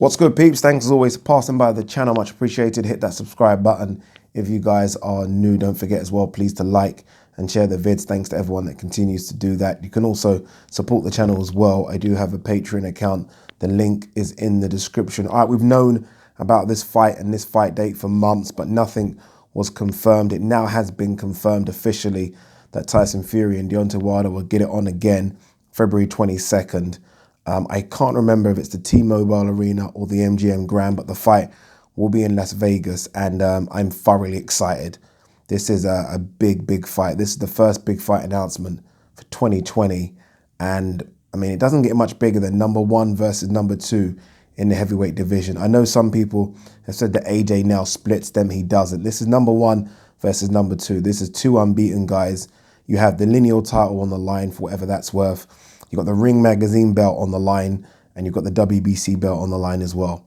What's good, peeps? Thanks as always for passing by the channel. Much appreciated. Hit that subscribe button. If you guys are new, don't forget as well, please to like and share the vids. Thanks to everyone that continues to do that. You can also support the channel as well. I do have a Patreon account. The link is in the description. All right, we've known about this fight and this fight date for months, but nothing was confirmed. It now has been confirmed officially that Tyson Fury and Deontay Wilder will get it on again, February 22nd. I can't remember if it's the T-Mobile Arena or the MGM Grand, but the fight will be in Las Vegas, and I'm thoroughly excited. This is a big fight. This is the first big fight announcement for 2020, and I mean, it doesn't get much bigger than number one versus number two in the heavyweight division. I know some people have said that AJ now splits them. He doesn't. This is number one versus number two. This is two unbeaten guys. You have the lineal title on the line for whatever that's worth. You've got the Ring Magazine belt on the line, and you've got the WBC belt on the line as well.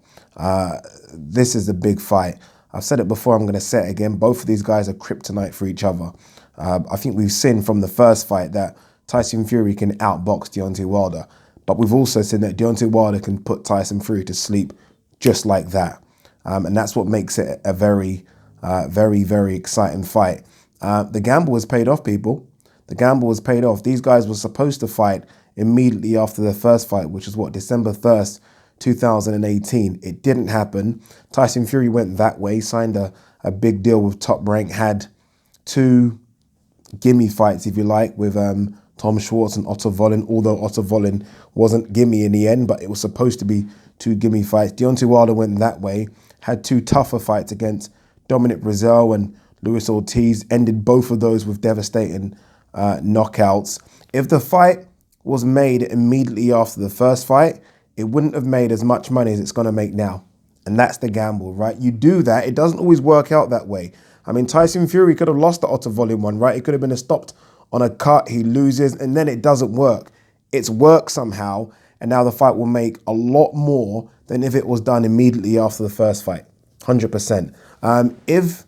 This is a big fight. I've said it before, I'm going to say it again. Both of these guys are kryptonite for each other. I think we've seen from the first fight that Tyson Fury can outbox Deontay Wilder, but we've also seen that Deontay Wilder can put Tyson Fury to sleep just like that. And that's what makes it a very exciting fight. The gamble was paid off, people. The gamble was paid off. These guys were supposed to fight immediately after their first fight, which is what, December 1st, 2018. It didn't happen. Tyson Fury went that way, signed a big deal with Top Rank, had two gimme fights, if you like, with Tom Schwartz and Otto Wallin, although Otto Wallin wasn't gimme in the end, but it was supposed to be two gimme fights. Deontay Wilder went that way, had two tougher fights against Dominic Breazeale and Luis Ortiz, ended both of those with devastating knockouts. If the fight was made immediately after the first fight, it wouldn't have made as much money as it's going to make now. And that's the gamble, right? You do that. It doesn't always work out that way. I mean, Tyson Fury could have lost the Otto Volume one, right? It could have been stopped on a cut. He loses, and then it doesn't work. It's worked somehow, and now the fight will make a lot more than if it was done immediately after the first fight. 100%. If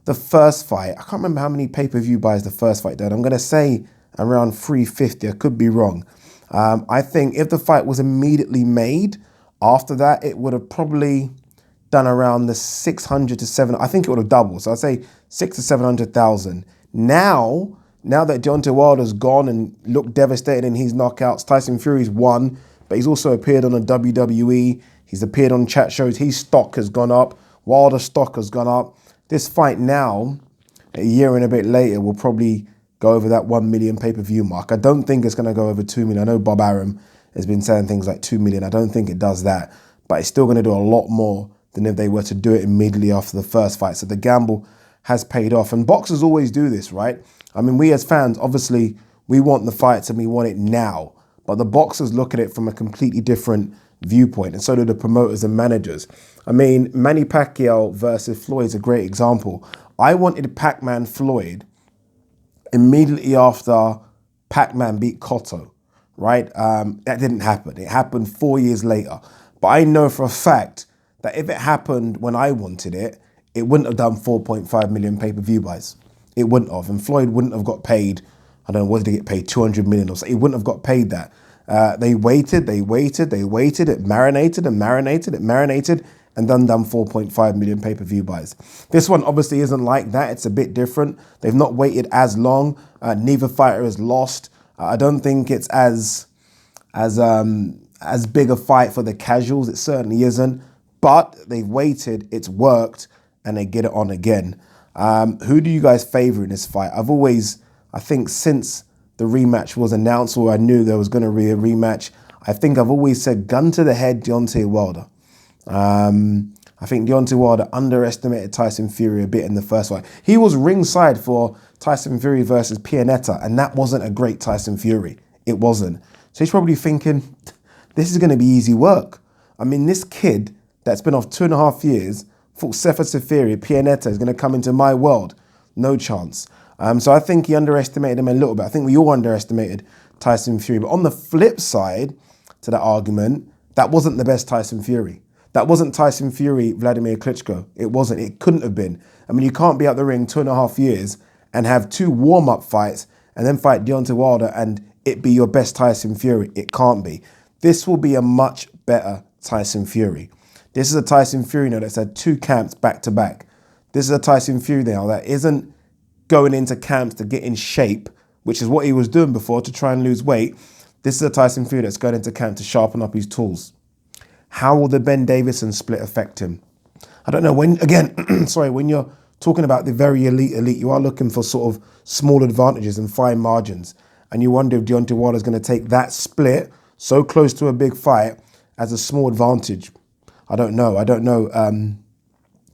the first fight, I can't remember how many pay-per-view buys the first fight did. I'm going to say around 350. I could be wrong. I think if the fight was immediately made after that, it would have probably done around the 600 to 700. I think it would have doubled. So I'd say 600 to 700,000. Now that Deontay Wilder's gone and looked devastated in his knockouts, Tyson Fury's won, but he's also appeared on a WWE. He's appeared on chat shows. His stock has gone up. Wilder's stock has gone up. This fight now, a year and a bit later, will probably go over that 1 million pay-per-view mark. I don't think it's going to go over 2 million. I know Bob Arum has been saying things like 2 million. I don't think it does that, but it's still going to do a lot more than if they were to do it immediately after the first fight. So the gamble has paid off. And boxers always do this, right? I mean, we as fans, obviously, we want the fights and we want it now. But the boxers look at it from a completely different viewpoint, and so do the promoters and managers. I mean, Manny Pacquiao versus Floyd is a great example. I wanted Pac-Man Floyd immediately after Pac-Man beat Cotto, right? That didn't happen. It happened 4 years later. But I know for a fact that if it happened when I wanted it, it wouldn't have done 4.5 million pay-per-view buys. It wouldn't have. And Floyd wouldn't have got paid, I don't know, what did he get paid, 200 million or so. He wouldn't have got paid that. They waited, it marinated, and then done 4.5 million pay-per-view buys. This one obviously isn't like that. It's a bit different. They've not waited as long. Neither fighter has lost. I don't think it's as big a fight for the casuals. It certainly isn't. But they've waited, it's worked, and they get it on again. Who do you guys favor in this fight? I think since the rematch was announced, or I knew there was going to be a rematch, I think I've always said gun to the head, Deontay Wilder. I think Deontay Wilder underestimated Tyson Fury a bit in the first fight. He was ringside for Tyson Fury versus Pianeta, and that wasn't a great Tyson Fury. It wasn't. So he's probably thinking, this is going to be easy work. I mean, this kid that's been off 2.5 years, fought Sefer Seferi, Pianeta is going to come into my world. No chance. So I think he underestimated him a little bit. I think we all underestimated Tyson Fury. But on the flip side to that argument, that wasn't the best Tyson Fury. That wasn't Tyson Fury, Vladimir Klitschko. It wasn't. It couldn't have been. I mean, you can't be out the ring 2.5 years and have 2 warm-up fights and then fight Deontay Wilder and it be your best Tyson Fury. It can't be. This will be a much better Tyson Fury. This is a Tyson Fury now that's had 2 camps back to back. This is a Tyson Fury now that isn't going into camps to get in shape, which is what he was doing before to try and lose weight. This is a Tyson Fury that's going into camp to sharpen up his tools. How will the Ben Davison split affect him? I don't know. When, again, sorry, when you're talking about the very elite, you are looking for sort of small advantages and fine margins. And you wonder if Deontay Wilder is going to take that split so close to a big fight as a small advantage. I don't know. I don't know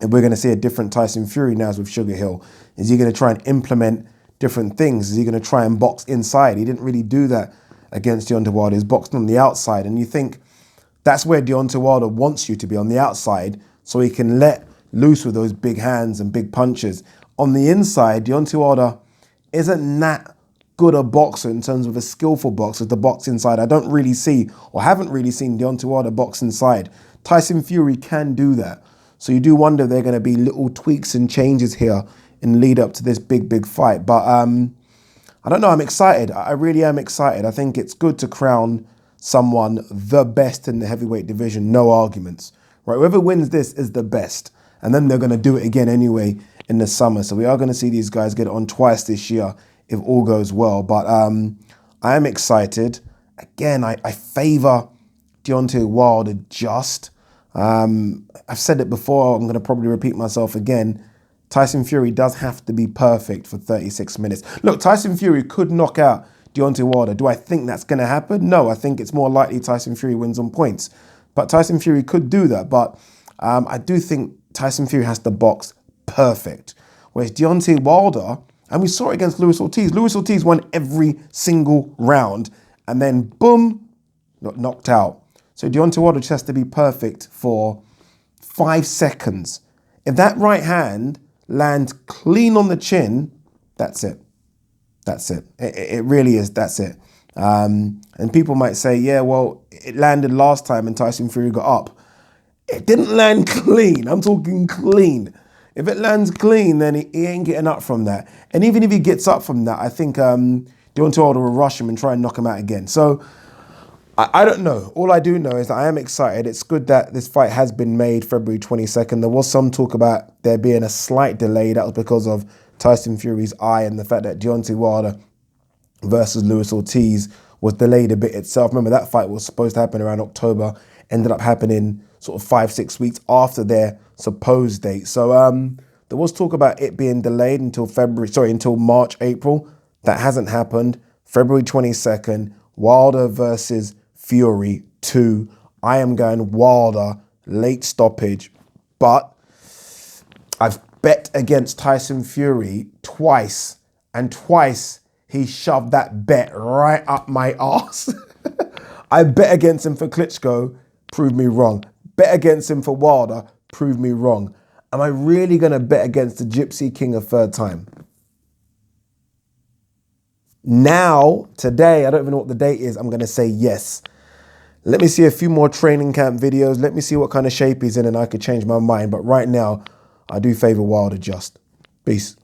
if we're going to see a different Tyson Fury now with Sugar Hill. Is he going to try and implement different things? Is he going to try and box inside? He didn't really do that against Deontay Wilder. He's boxed on the outside. And you think that's where Deontay Wilder wants you to be, on the outside, so he can let loose with those big hands and big punches. On the inside, Deontay Wilder isn't that good a boxer in terms of a skillful boxer to box inside. I don't really see, or haven't really seen, Deontay Wilder box inside. Tyson Fury can do that. So you do wonder if there are going to be little tweaks and changes here in lead up to this big fight. But I don't know, I'm excited. I really am excited. I think it's good to crown someone the best in the heavyweight division, no arguments. Right, whoever wins this is the best. And then they're going to do it again anyway in the summer. So we are going to see these guys get it on twice this year if all goes well. But I am excited. Again, I favour Deontay Wilder just. I've said it before, I'm going to probably repeat myself again. Tyson Fury does have to be perfect for 36 minutes. Look, Tyson Fury could knock out Deontay Wilder. Do I think that's going to happen? No, I think it's more likely Tyson Fury wins on points. But Tyson Fury could do that. But I do think Tyson Fury has to box perfect. Whereas Deontay Wilder, and we saw it against Luis Ortiz. Luis Ortiz won every single round and then boom, got knocked out. So Deontay Wilder just has to be perfect for 5 seconds. If that right hand lands clean on the chin, that's it. That's it. It really is. That's it. And people might say, yeah, well, it landed last time and Tyson Fury got up. It didn't land clean. I'm talking clean. If it lands clean, then he ain't getting up from that. And even if he gets up from that, I think Deontay Wilder will rush him and try and knock him out again. So I don't know. All I do know is that I am excited. It's good that this fight has been made February 22nd. There was some talk about there being a slight delay. That was because of Tyson Fury's eye and the fact that Deontay Wilder versus Luis Ortiz was delayed a bit itself. Remember, that fight was supposed to happen around October, ended up happening sort of 5-6 weeks after their supposed date. So there was talk about it being delayed until March, April. That hasn't happened. February 22nd, Wilder versus Fury 2. I am going Wilder, late stoppage, but I've bet against Tyson Fury twice, and twice he shoved that bet right up my arse. I bet against him for Klitschko, proved me wrong. Bet against him for Wilder, proved me wrong. Am I really going to bet against the Gypsy King a third time? Now, today, I don't even know what the date is, I'm going to say yes. Let me see a few more training camp videos. Let me see what kind of shape he's in and I could change my mind. But right now, I do favour Wilder just. Peace.